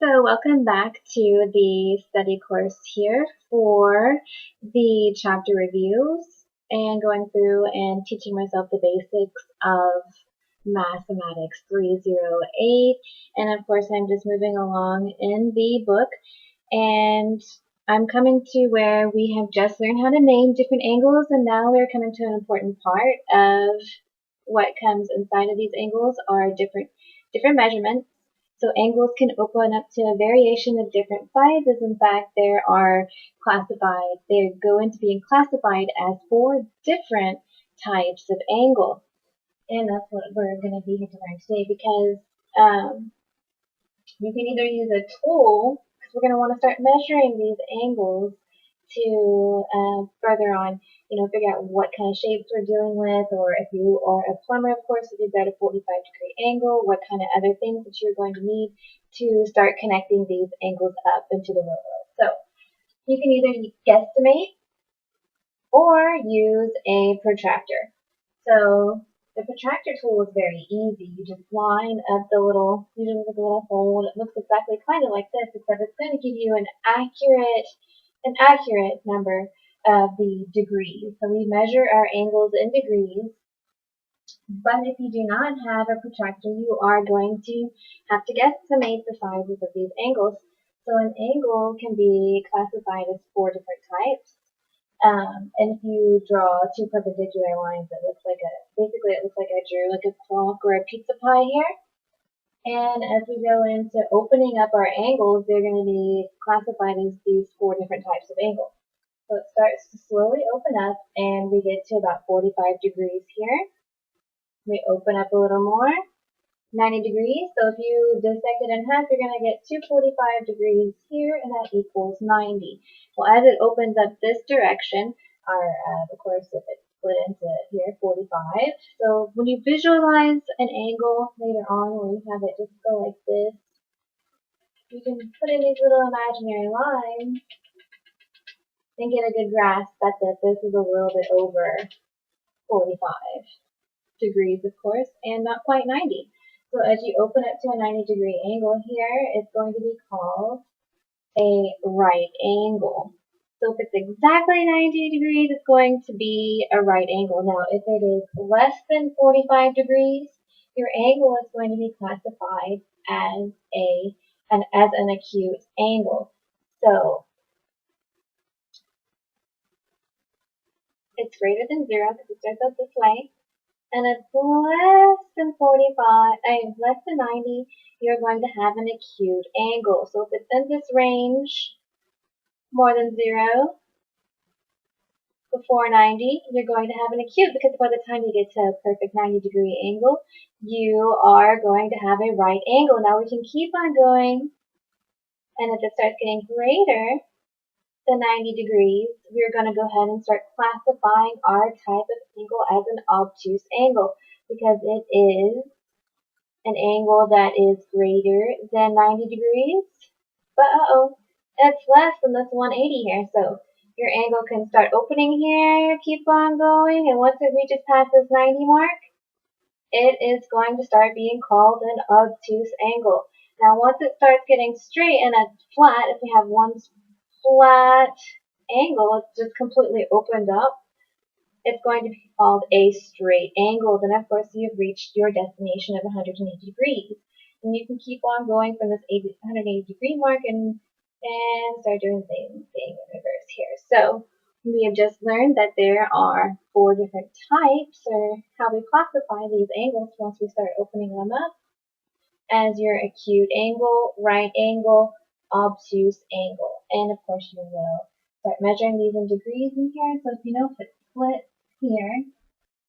So welcome back to the study course here for the chapter reviews and going through and teaching myself the basics of Mathematics 308. And of course, I'm just moving along in the book and I'm coming to where we have just learned how to name different angles, and now we're coming to an important part of what comes inside of these angles are different measurements. So angles can open up to a variation of different sizes. In fact, they're going to be classified as four different types of angle. And that's what we're going to be here to learn today, because you can either use a tool, because we're going to want to start measuring these angles to further on, figure out what kind of shapes we're dealing with, or if you are a plumber, of course, if you've got a 45-degree angle, what kind of other things that you're going to need to start connecting these angles up into the real world. So you can either guesstimate or use a protractor. So the protractor tool is very easy. You just line up usually with a little hole. It looks exactly kind of like this, except it's going to give you an accurate number of the degrees. So we measure our angles in degrees, but if you do not have a protractor, you are going to have to guesstimate the sizes of these angles. So an angle can be classified as four different types. And if you draw two perpendicular lines, it looks like I drew like a clock or a pizza pie here. And as we go into opening up our angles, they're going to be classified as these four different types of angles. So it starts to slowly open up, and we get to about 45 degrees here. We open up a little more, 90 degrees. So if you dissect it in half, you're going to get 245 degrees here, and that equals 90. Well, as it opens up this direction, of course, if it's split into here, 45. So when you visualize an angle later on, where you have it just go like this, you can put in these little imaginary lines and get a good grasp that this is a little bit over 45 degrees, of course, and not quite 90. So as you open up to a 90-degree angle here, it's going to be called a right angle. So if it's exactly 90 degrees, it's going to be a right angle. Now, if it is less than 45 degrees, your angle is going to be classified as an acute angle. So it's greater than 0 because it starts out this way. And it's less than 90, you're going to have an acute angle. So if it's in this range, more than 0, before 90, you're going to have an acute, because by the time you get to a perfect 90-degree angle, you are going to have a right angle. Now we can keep on going, and if it starts getting greater than 90 degrees, we're going to go ahead and start classifying our type of angle as an obtuse angle, because it is an angle that is greater than 90 degrees. But it's less than this 180 here. So your angle can start opening here, keep on going, and once it reaches past this 90 mark, it is going to start being called an obtuse angle. Now once it starts getting straight and flat, if we have one flat angle, it's just completely opened up, it's going to be called a straight angle. Then of course you've reached your destination of 180 degrees. And you can keep on going from this 180 degree mark and start doing the same thing in reverse here. So we have just learned that there are four different types, or how we classify these angles once we start opening them up, as your acute angle, right angle, obtuse angle. And of course you will start measuring these in degrees in here. So if if it's split here,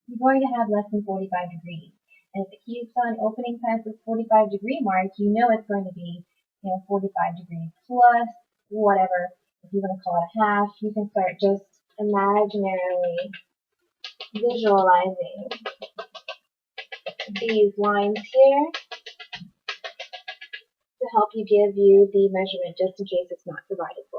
you're going to have less than 45 degrees. And if it keeps on opening past this 45 degree mark, you know it's going to be 45 degrees plus whatever. If you want to call it a half, you can start just imaginarily visualizing these lines here to help you give you the measurement, just in case it's not provided